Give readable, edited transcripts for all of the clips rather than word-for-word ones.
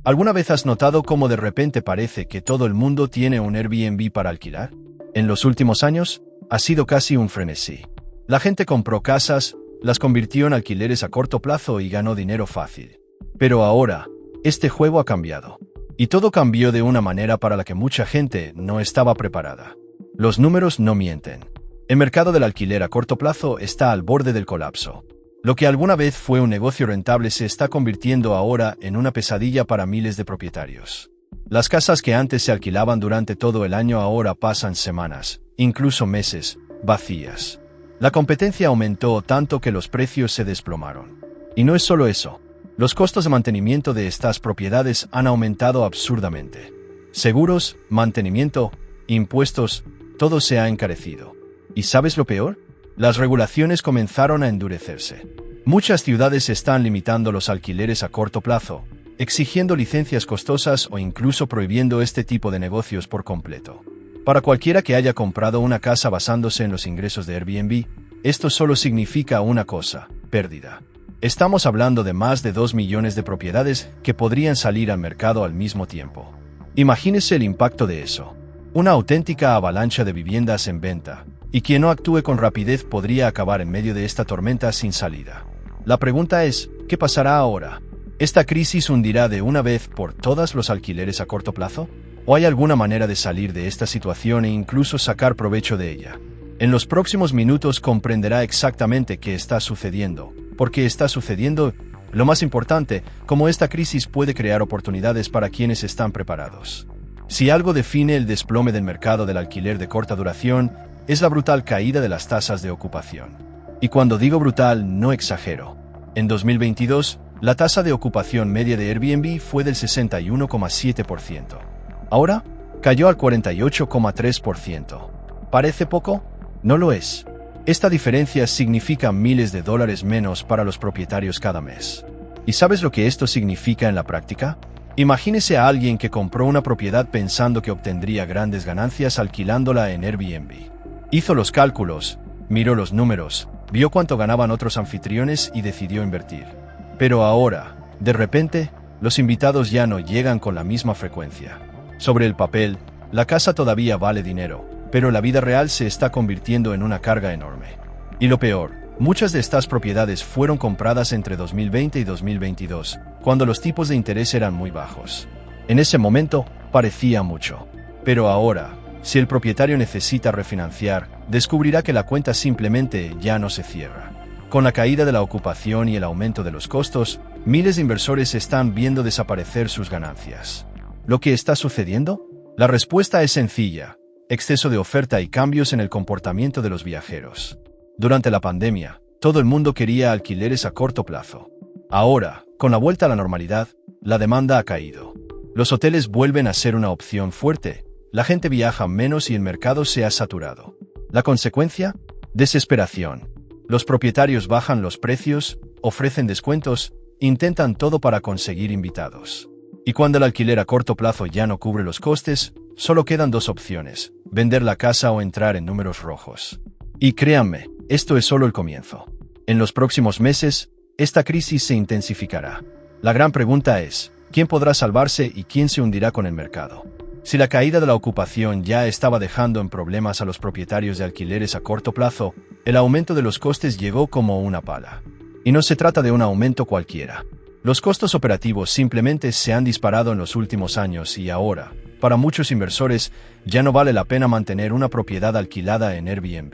¿Alguna vez has notado cómo de repente parece que todo el mundo tiene un Airbnb para alquilar? En los últimos años, ha sido casi un frenesí. La gente compró casas, las convirtió en alquileres a corto plazo y ganó dinero fácil. Pero ahora, este juego ha cambiado. Y todo cambió de una manera para la que mucha gente no estaba preparada. Los números no mienten. El mercado del alquiler a corto plazo está al borde del colapso. Lo que alguna vez fue un negocio rentable se está convirtiendo ahora en una pesadilla para miles de propietarios. Las casas que antes se alquilaban durante todo el año ahora pasan semanas, incluso meses, vacías. La competencia aumentó tanto que los precios se desplomaron. Y no es solo eso. Los costos de mantenimiento de estas propiedades han aumentado absurdamente. Seguros, mantenimiento, impuestos, todo se ha encarecido. ¿Y sabes lo peor? Las regulaciones comenzaron a endurecerse. Muchas ciudades están limitando los alquileres a corto plazo, exigiendo licencias costosas o incluso prohibiendo este tipo de negocios por completo. Para cualquiera que haya comprado una casa basándose en los ingresos de Airbnb, esto solo significa una cosa: pérdida. Estamos hablando de más de 2 millones de propiedades que podrían salir al mercado al mismo tiempo. Imagínese el impacto de eso. Una auténtica avalancha de viviendas en venta, y quien no actúe con rapidez podría acabar en medio de esta tormenta sin salida. La pregunta es, ¿qué pasará ahora? ¿Esta crisis hundirá de una vez por todas los alquileres a corto plazo? ¿O hay alguna manera de salir de esta situación e incluso sacar provecho de ella? En los próximos minutos comprenderá exactamente qué está sucediendo, por qué está sucediendo, lo más importante, cómo esta crisis puede crear oportunidades para quienes están preparados. Si algo define el desplome del mercado del alquiler de corta duración, es la brutal caída de las tasas de ocupación. Y cuando digo brutal, no exagero. En 2022, la tasa de ocupación media de Airbnb fue del 61,7%. Ahora, cayó al 48,3%. ¿Parece poco? No lo es. Esta diferencia significa miles de dólares menos para los propietarios cada mes. ¿Y sabes lo que esto significa en la práctica? Imagínese a alguien que compró una propiedad pensando que obtendría grandes ganancias alquilándola en Airbnb. Hizo los cálculos, miró los números, vio cuánto ganaban otros anfitriones y decidió invertir. Pero ahora, de repente, los invitados ya no llegan con la misma frecuencia. Sobre el papel, la casa todavía vale dinero, pero la vida real se está convirtiendo en una carga enorme. Y lo peor, muchas de estas propiedades fueron compradas entre 2020 y 2022, cuando los tipos de interés eran muy bajos. En ese momento, parecía mucho. Pero ahora, si el propietario necesita refinanciar, descubrirá que la cuenta simplemente ya no se cierra. Con la caída de la ocupación y el aumento de los costos, miles de inversores están viendo desaparecer sus ganancias. ¿Lo que está sucediendo? La respuesta es sencilla: exceso de oferta y cambios en el comportamiento de los viajeros. Durante la pandemia, todo el mundo quería alquileres a corto plazo. Ahora, con la vuelta a la normalidad, la demanda ha caído. Los hoteles vuelven a ser una opción fuerte, la gente viaja menos y el mercado se ha saturado. ¿La consecuencia? Desesperación. Los propietarios bajan los precios, ofrecen descuentos, intentan todo para conseguir invitados. Y cuando el alquiler a corto plazo ya no cubre los costes, solo quedan dos opciones: vender la casa o entrar en números rojos. Y créanme, esto es solo el comienzo. En los próximos meses, esta crisis se intensificará. La gran pregunta es, ¿quién podrá salvarse y quién se hundirá con el mercado? Si la caída de la ocupación ya estaba dejando en problemas a los propietarios de alquileres a corto plazo, el aumento de los costes llegó como una pala. Y no se trata de un aumento cualquiera. Los costos operativos simplemente se han disparado en los últimos años y ahora, para muchos inversores, ya no vale la pena mantener una propiedad alquilada en Airbnb.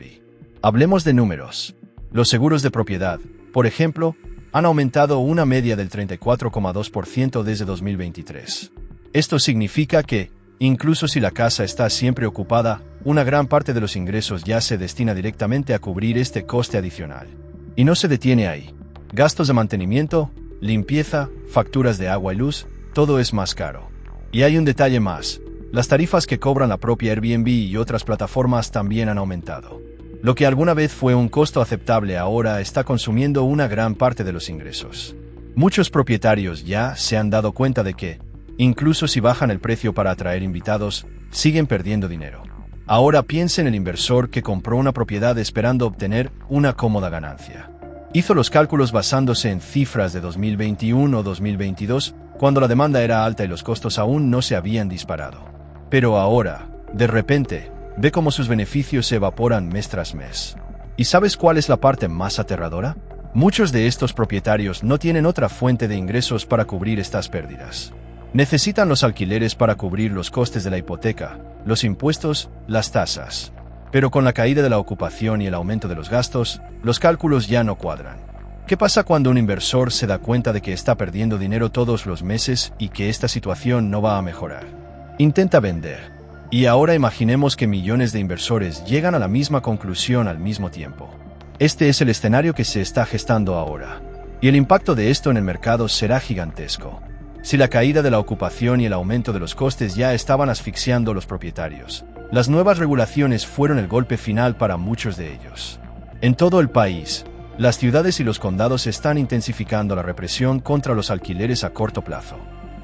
Hablemos de números. Los seguros de propiedad, por ejemplo, han aumentado una media del 34,2% desde 2023. Esto significa que, incluso si la casa está siempre ocupada, una gran parte de los ingresos ya se destina directamente a cubrir este coste adicional. Y no se detiene ahí. Gastos de mantenimiento, limpieza, facturas de agua y luz, todo es más caro. Y hay un detalle más: las tarifas que cobran la propia Airbnb y otras plataformas también han aumentado. Lo que alguna vez fue un costo aceptable ahora está consumiendo una gran parte de los ingresos. Muchos propietarios ya se han dado cuenta de que, incluso si bajan el precio para atraer invitados, siguen perdiendo dinero. Ahora piense en el inversor que compró una propiedad esperando obtener una cómoda ganancia. Hizo los cálculos basándose en cifras de 2021 o 2022 cuando la demanda era alta y los costos aún no se habían disparado. Pero ahora, de repente, ve cómo sus beneficios se evaporan mes tras mes. ¿Y sabes cuál es la parte más aterradora? Muchos de estos propietarios no tienen otra fuente de ingresos para cubrir estas pérdidas. Necesitan los alquileres para cubrir los costes de la hipoteca, los impuestos, las tasas. Pero con la caída de la ocupación y el aumento de los gastos, los cálculos ya no cuadran. ¿Qué pasa cuando un inversor se da cuenta de que está perdiendo dinero todos los meses y que esta situación no va a mejorar? Intenta vender. Y ahora imaginemos que millones de inversores llegan a la misma conclusión al mismo tiempo. Este es el escenario que se está gestando ahora. Y el impacto de esto en el mercado será gigantesco. Si la caída de la ocupación y el aumento de los costes ya estaban asfixiando a los propietarios, las nuevas regulaciones fueron el golpe final para muchos de ellos. En todo el país, las ciudades y los condados están intensificando la represión contra los alquileres a corto plazo.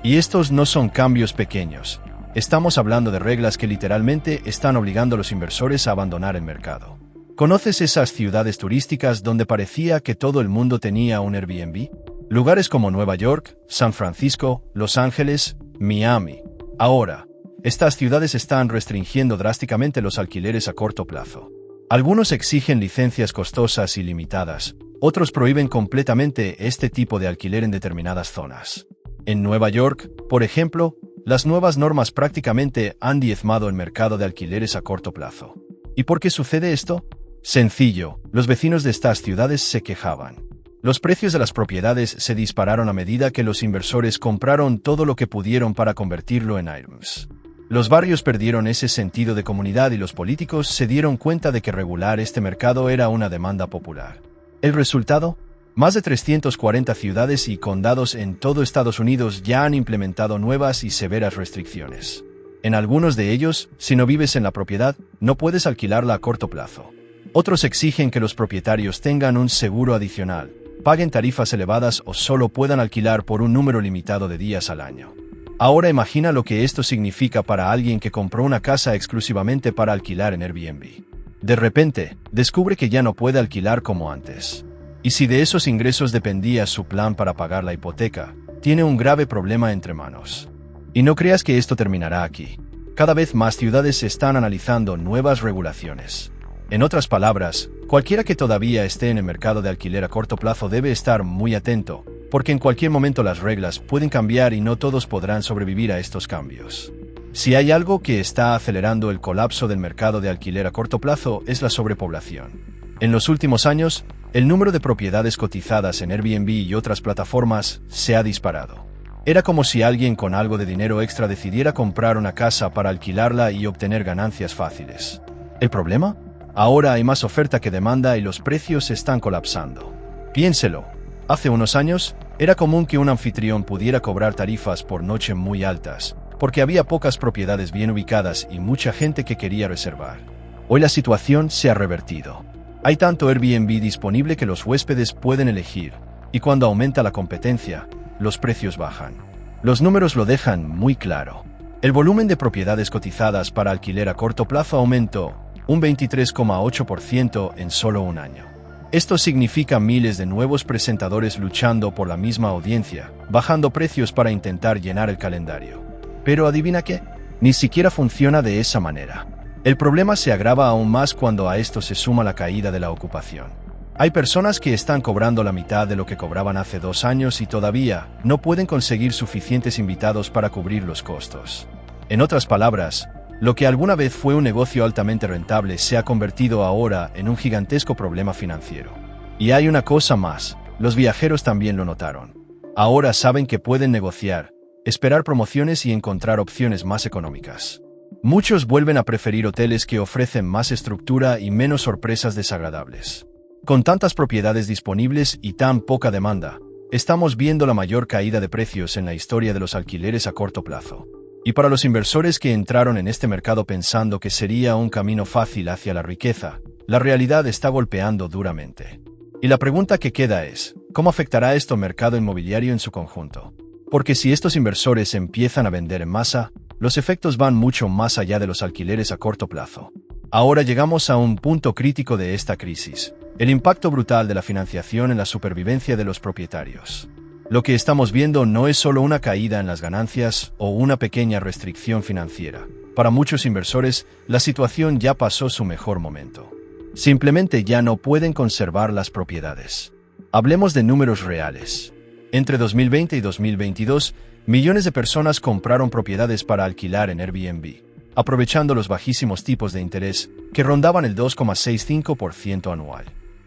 Y estos no son cambios pequeños. Estamos hablando de reglas que literalmente están obligando a los inversores a abandonar el mercado. ¿Conoces esas ciudades turísticas donde parecía que todo el mundo tenía un Airbnb? Lugares como Nueva York, San Francisco, Los Ángeles, Miami. Ahora, estas ciudades están restringiendo drásticamente los alquileres a corto plazo. Algunos exigen licencias costosas y limitadas, otros prohíben completamente este tipo de alquiler en determinadas zonas. En Nueva York, por ejemplo, las nuevas normas prácticamente han diezmado el mercado de alquileres a corto plazo. ¿Y por qué sucede esto? Sencillo, los vecinos de estas ciudades se quejaban. Los precios de las propiedades se dispararon a medida que los inversores compraron todo lo que pudieron para convertirlo en Airbnbs. Los barrios perdieron ese sentido de comunidad y los políticos se dieron cuenta de que regular este mercado era una demanda popular. ¿El resultado? Más de 340 ciudades y condados en todo Estados Unidos ya han implementado nuevas y severas restricciones. En algunos de ellos, si no vives en la propiedad, no puedes alquilarla a corto plazo. Otros exigen que los propietarios tengan un seguro adicional, paguen tarifas elevadas o solo puedan alquilar por un número limitado de días al año. Ahora imagina lo que esto significa para alguien que compró una casa exclusivamente para alquilar en Airbnb. De repente, descubre que ya no puede alquilar como antes. Y si de esos ingresos dependía su plan para pagar la hipoteca, tiene un grave problema entre manos. Y no creas que esto terminará aquí. Cada vez más ciudades están analizando nuevas regulaciones. En otras palabras, cualquiera que todavía esté en el mercado de alquiler a corto plazo debe estar muy atento, porque en cualquier momento las reglas pueden cambiar y no todos podrán sobrevivir a estos cambios. Si hay algo que está acelerando el colapso del mercado de alquiler a corto plazo es la sobrepoblación. En los últimos años, el número de propiedades cotizadas en Airbnb y otras plataformas se ha disparado. Era como si alguien con algo de dinero extra decidiera comprar una casa para alquilarla y obtener ganancias fáciles. ¿El problema? Ahora hay más oferta que demanda y los precios están colapsando. Piénselo. Hace unos años, era común que un anfitrión pudiera cobrar tarifas por noche muy altas, porque había pocas propiedades bien ubicadas y mucha gente que quería reservar. Hoy la situación se ha revertido. Hay tanto Airbnb disponible que los huéspedes pueden elegir, y cuando aumenta la competencia, los precios bajan. Los números lo dejan muy claro. El volumen de propiedades cotizadas para alquiler a corto plazo aumentó un 23,8% en solo un año. Esto significa miles de nuevos presentadores luchando por la misma audiencia, bajando precios para intentar llenar el calendario. Pero ¿adivina qué? Ni siquiera funciona de esa manera. El problema se agrava aún más cuando a esto se suma la caída de la ocupación. Hay personas que están cobrando la mitad de lo que cobraban hace 2 años y todavía no pueden conseguir suficientes invitados para cubrir los costos. En otras palabras, lo que alguna vez fue un negocio altamente rentable se ha convertido ahora en un gigantesco problema financiero. Y hay una cosa más, los viajeros también lo notaron. Ahora saben que pueden negociar, esperar promociones y encontrar opciones más económicas. Muchos vuelven a preferir hoteles que ofrecen más estructura y menos sorpresas desagradables. Con tantas propiedades disponibles y tan poca demanda, estamos viendo la mayor caída de precios en la historia de los alquileres a corto plazo. Y para los inversores que entraron en este mercado pensando que sería un camino fácil hacia la riqueza, la realidad está golpeando duramente. Y la pregunta que queda es, ¿cómo afectará esto al mercado inmobiliario en su conjunto? Porque si estos inversores empiezan a vender en masa, los efectos van mucho más allá de los alquileres a corto plazo. Ahora llegamos a un punto crítico de esta crisis, el impacto brutal de la financiación en la supervivencia de los propietarios. Lo que estamos viendo no es solo una caída en las ganancias o una pequeña restricción financiera. Para muchos inversores, la situación ya pasó su mejor momento. Simplemente ya no pueden conservar las propiedades. Hablemos de números reales. Entre 2020 y 2022, millones de personas compraron propiedades para alquilar en Airbnb, aprovechando los bajísimos tipos de interés que rondaban el 2,65% anual.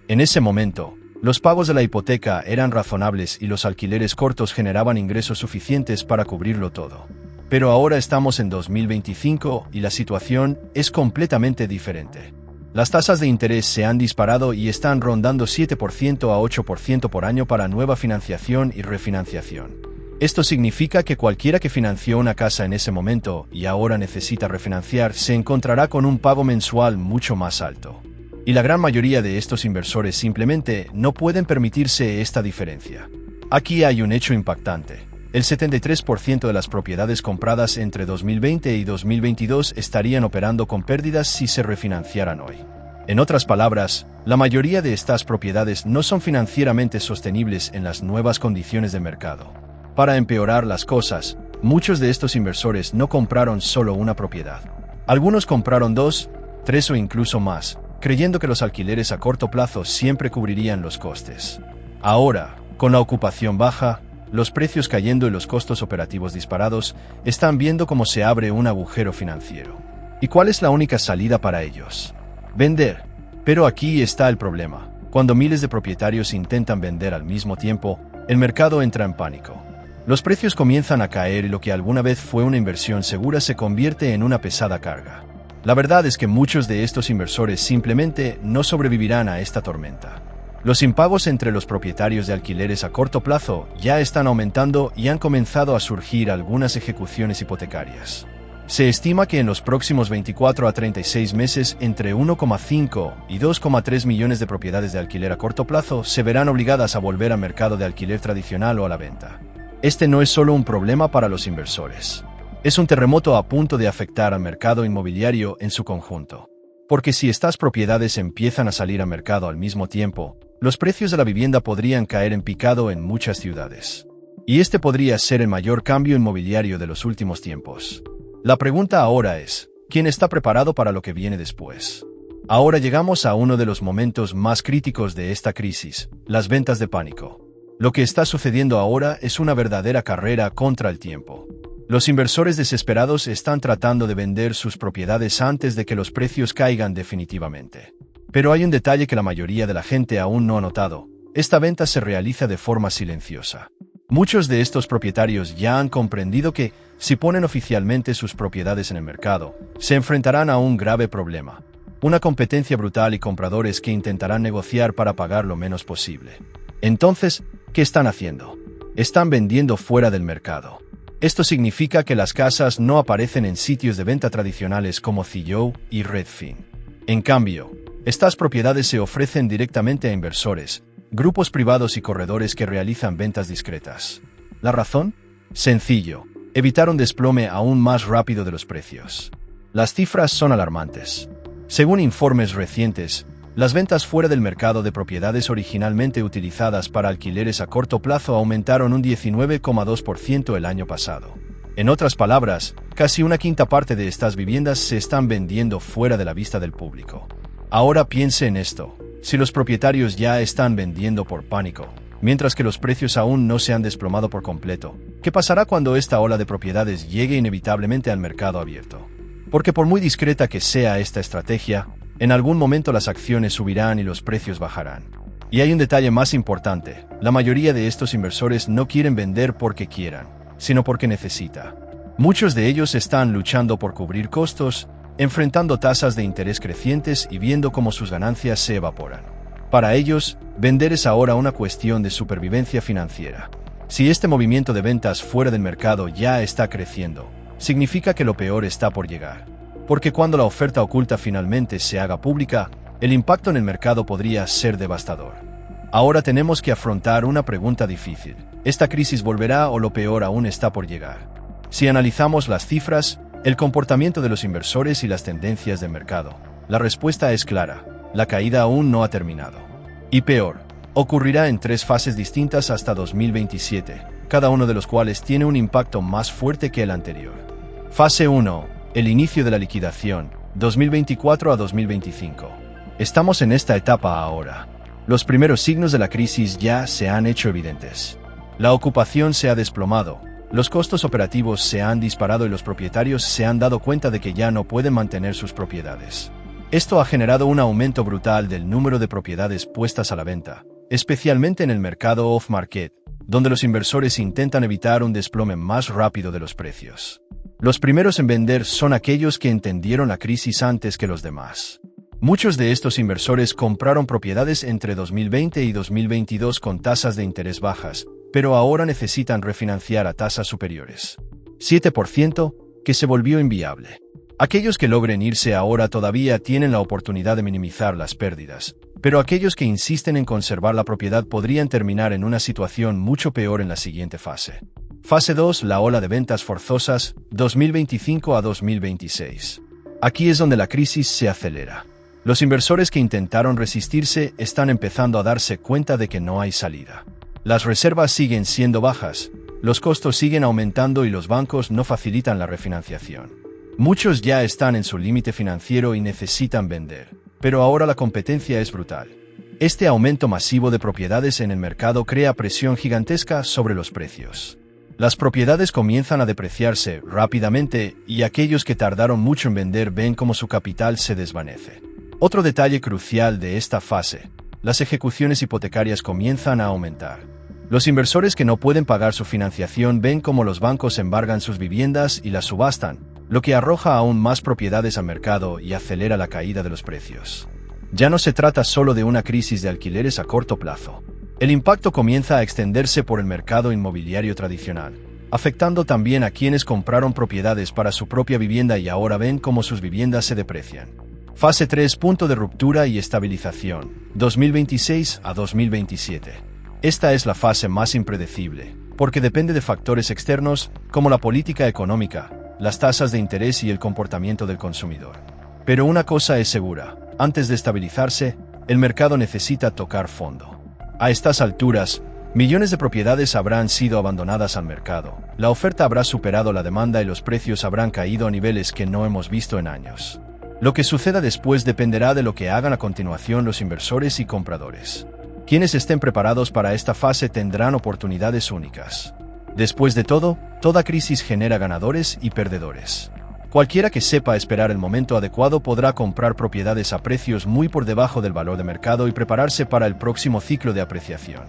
En ese momento, los pagos de la hipoteca eran razonables y los alquileres cortos generaban ingresos suficientes para cubrirlo todo. Pero ahora estamos en 2025 y la situación es completamente diferente. Las tasas de interés se han disparado y están rondando 7% a 8% por año para nueva financiación y refinanciación. Esto significa que cualquiera que financió una casa en ese momento y ahora necesita refinanciar se encontrará con un pago mensual mucho más alto. Y la gran mayoría de estos inversores simplemente no pueden permitirse esta diferencia. Aquí hay un hecho impactante. El 73% de las propiedades compradas entre 2020 y 2022 estarían operando con pérdidas si se refinanciaran hoy. En otras palabras, la mayoría de estas propiedades no son financieramente sostenibles en las nuevas condiciones de mercado. Para empeorar las cosas, muchos de estos inversores no compraron solo una propiedad. Algunos compraron 2, 3 o incluso más, creyendo que los alquileres a corto plazo siempre cubrirían los costes. Ahora, con la ocupación baja, los precios cayendo y los costos operativos disparados, están viendo cómo se abre un agujero financiero. ¿Y cuál es la única salida para ellos? Vender. Pero aquí está el problema. Cuando miles de propietarios intentan vender al mismo tiempo, el mercado entra en pánico. Los precios comienzan a caer y lo que alguna vez fue una inversión segura se convierte en una pesada carga. La verdad es que muchos de estos inversores simplemente no sobrevivirán a esta tormenta. Los impagos entre los propietarios de alquileres a corto plazo ya están aumentando y han comenzado a surgir algunas ejecuciones hipotecarias. Se estima que en los próximos 24 a 36 meses entre 1,5 y 2,3 millones de propiedades de alquiler a corto plazo se verán obligadas a volver al mercado de alquiler tradicional o a la venta. Este no es solo un problema para los inversores. Es un terremoto a punto de afectar al mercado inmobiliario en su conjunto. Porque si estas propiedades empiezan a salir al mercado al mismo tiempo, los precios de la vivienda podrían caer en picado en muchas ciudades. Y este podría ser el mayor cambio inmobiliario de los últimos tiempos. La pregunta ahora es, ¿quién está preparado para lo que viene después? Ahora llegamos a uno de los momentos más críticos de esta crisis, las ventas de pánico. Lo que está sucediendo ahora es una verdadera carrera contra el tiempo. Los inversores desesperados están tratando de vender sus propiedades antes de que los precios caigan definitivamente. Pero hay un detalle que la mayoría de la gente aún no ha notado. Esta venta se realiza de forma silenciosa. Muchos de estos propietarios ya han comprendido que, si ponen oficialmente sus propiedades en el mercado, se enfrentarán a un grave problema. Una competencia brutal y compradores que intentarán negociar para pagar lo menos posible. Entonces, ¿qué están haciendo? Están vendiendo fuera del mercado. Esto significa que las casas no aparecen en sitios de venta tradicionales como Zillow y Redfin. En cambio, estas propiedades se ofrecen directamente a inversores, grupos privados y corredores que realizan ventas discretas. ¿La razón? Sencillo, evitar un desplome aún más rápido de los precios. Las cifras son alarmantes. Según informes recientes, las ventas fuera del mercado de propiedades originalmente utilizadas para alquileres a corto plazo aumentaron un 19,2% el año pasado. En otras palabras, casi una quinta parte de estas viviendas se están vendiendo fuera de la vista del público. Ahora piense en esto. Si los propietarios ya están vendiendo por pánico, mientras que los precios aún no se han desplomado por completo, ¿qué pasará cuando esta ola de propiedades llegue inevitablemente al mercado abierto? Porque por muy discreta que sea esta estrategia, en algún momento las acciones subirán y los precios bajarán. Y hay un detalle más importante, la mayoría de estos inversores no quieren vender porque quieran, sino porque necesita. Muchos de ellos están luchando por cubrir costos, enfrentando tasas de interés crecientes y viendo cómo sus ganancias se evaporan. Para ellos, vender es ahora una cuestión de supervivencia financiera. Si este movimiento de ventas fuera del mercado ya está creciendo, significa que lo peor está por llegar. Porque cuando la oferta oculta finalmente se haga pública, el impacto en el mercado podría ser devastador. Ahora tenemos que afrontar una pregunta difícil. ¿Esta crisis volverá o lo peor aún está por llegar? Si analizamos las cifras, el comportamiento de los inversores y las tendencias de mercado, la respuesta es clara. La caída aún no ha terminado. Y peor, Ocurrirá en 3 fases distintas hasta 2027, cada uno de los cuales tiene un impacto más fuerte que el anterior. Fase 1. El inicio de la liquidación, 2024 a 2025. Estamos en esta etapa ahora. Los primeros signos de la crisis ya se han hecho evidentes. La ocupación se ha desplomado, los costos operativos se han disparado y los propietarios se han dado cuenta de que ya no pueden mantener sus propiedades. Esto ha generado un aumento brutal del número de propiedades puestas a la venta, especialmente en el mercado off-market, donde los inversores intentan evitar un desplome más rápido de los precios. Los primeros en vender son aquellos que entendieron la crisis antes que los demás. Muchos de estos inversores compraron propiedades entre 2020 y 2022 con tasas de interés bajas, pero ahora necesitan refinanciar a tasas superiores. 7%, que se volvió inviable. Aquellos que logren irse ahora todavía tienen la oportunidad de minimizar las pérdidas, pero aquellos que insisten en conservar la propiedad podrían terminar en una situación mucho peor en la siguiente fase. Fase 2, la ola de ventas forzosas, 2025 a 2026. Aquí es donde la crisis se acelera. Los inversores que intentaron resistirse están empezando a darse cuenta de que no hay salida. Las reservas siguen siendo bajas, los costos siguen aumentando y los bancos no facilitan la refinanciación. Muchos ya están en su límite financiero y necesitan vender, pero ahora la competencia es brutal. Este aumento masivo de propiedades en el mercado crea presión gigantesca sobre los precios. Las propiedades comienzan a depreciarse rápidamente y aquellos que tardaron mucho en vender ven cómo su capital se desvanece. Otro detalle crucial de esta fase: las ejecuciones hipotecarias comienzan a aumentar. Los inversores que no pueden pagar su financiación ven cómo los bancos embargan sus viviendas y las subastan, lo que arroja aún más propiedades al mercado y acelera la caída de los precios. Ya no se trata solo de una crisis de alquileres a corto plazo. El impacto comienza a extenderse por el mercado inmobiliario tradicional, afectando también a quienes compraron propiedades para su propia vivienda y ahora ven cómo sus viviendas se deprecian. Fase 3, punto de ruptura y estabilización, 2026 a 2027. Esta es la fase más impredecible, porque depende de factores externos como la política económica, las tasas de interés y el comportamiento del consumidor. Pero una cosa es segura: antes de estabilizarse, el mercado necesita tocar fondo. A estas alturas, millones de propiedades habrán sido abandonadas al mercado, la oferta habrá superado la demanda y los precios habrán caído a niveles que no hemos visto en años. Lo que suceda después dependerá de lo que hagan a continuación los inversores y compradores. Quienes estén preparados para esta fase tendrán oportunidades únicas. Después de todo, toda crisis genera ganadores y perdedores. Cualquiera que sepa esperar el momento adecuado podrá comprar propiedades a precios muy por debajo del valor de mercado y prepararse para el próximo ciclo de apreciación.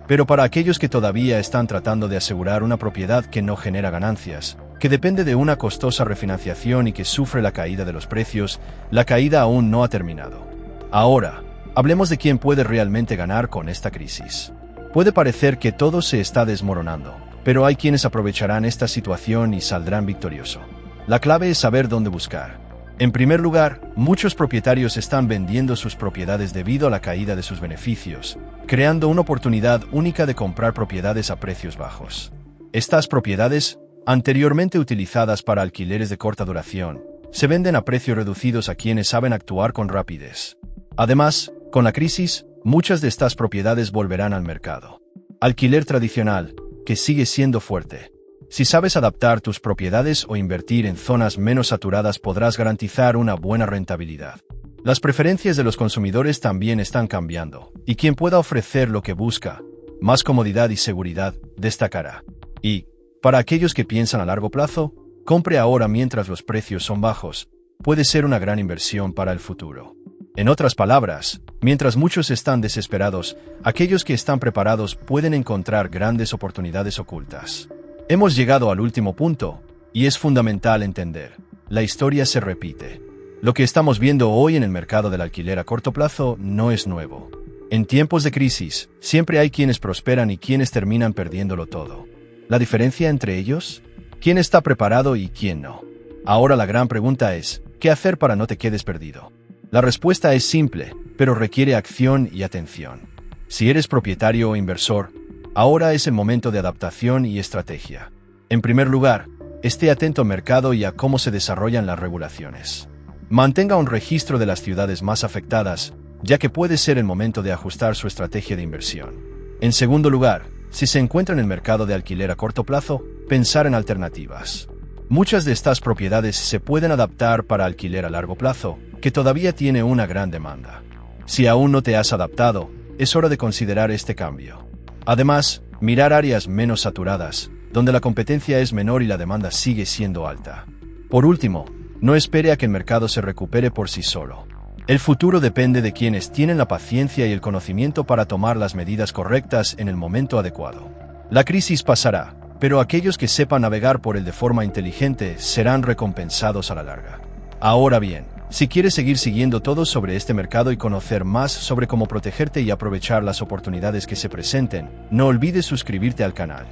Pero para aquellos que todavía están tratando de asegurar una propiedad que no genera ganancias, que depende de una costosa refinanciación y que sufre la caída de los precios, la caída aún no ha terminado. Ahora, hablemos de quién puede realmente ganar con esta crisis. Puede parecer que todo se está desmoronando, pero hay quienes aprovecharán esta situación y saldrán victoriosos. La clave es saber dónde buscar. En primer lugar, muchos propietarios están vendiendo sus propiedades debido a la caída de sus beneficios, creando una oportunidad única de comprar propiedades a precios bajos. Estas propiedades, anteriormente utilizadas para alquileres de corta duración, se venden a precios reducidos a quienes saben actuar con rapidez. Además, con la crisis, muchas de estas propiedades volverán al mercado. Alquiler tradicional, que sigue siendo fuerte. Si sabes adaptar tus propiedades o invertir en zonas menos saturadas, podrás garantizar una buena rentabilidad. Las preferencias de los consumidores también están cambiando, y quien pueda ofrecer lo que busca, más comodidad y seguridad, destacará. Y, para aquellos que piensan a largo plazo, compre ahora mientras los precios son bajos, puede ser una gran inversión para el futuro. En otras palabras, mientras muchos están desesperados, aquellos que están preparados pueden encontrar grandes oportunidades ocultas. Hemos llegado al último punto, y es fundamental entender: la historia se repite. Lo que estamos viendo hoy en el mercado del alquiler a corto plazo no es nuevo. En tiempos de crisis, siempre hay quienes prosperan y quienes terminan perdiéndolo todo. ¿La diferencia entre ellos? ¿Quién está preparado y quién no? Ahora la gran pregunta es: ¿qué hacer para no te quedes perdido? La respuesta es simple, pero requiere acción y atención. Si eres propietario o inversor, ahora es el momento de adaptación y estrategia. En primer lugar, esté atento al mercado y a cómo se desarrollan las regulaciones. Mantenga un registro de las ciudades más afectadas, ya que puede ser el momento de ajustar su estrategia de inversión. En segundo lugar, si se encuentra en el mercado de alquiler a corto plazo, pensar en alternativas. Muchas de estas propiedades se pueden adaptar para alquiler a largo plazo, que todavía tiene una gran demanda. Si aún no te has adaptado, es hora de considerar este cambio. Además, mirar áreas menos saturadas, donde la competencia es menor y la demanda sigue siendo alta. Por último, no espere a que el mercado se recupere por sí solo. El futuro depende de quienes tienen la paciencia y el conocimiento para tomar las medidas correctas en el momento adecuado. La crisis pasará, pero aquellos que sepan navegar por él de forma inteligente serán recompensados a la larga. Ahora bien, si quieres seguir siguiendo todo sobre este mercado y conocer más sobre cómo protegerte y aprovechar las oportunidades que se presenten, no olvides suscribirte al canal.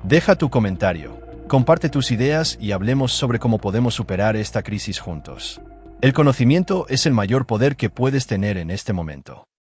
Deja tu comentario, comparte tus ideas y hablemos sobre cómo podemos superar esta crisis juntos. El conocimiento es el mayor poder que puedes tener en este momento.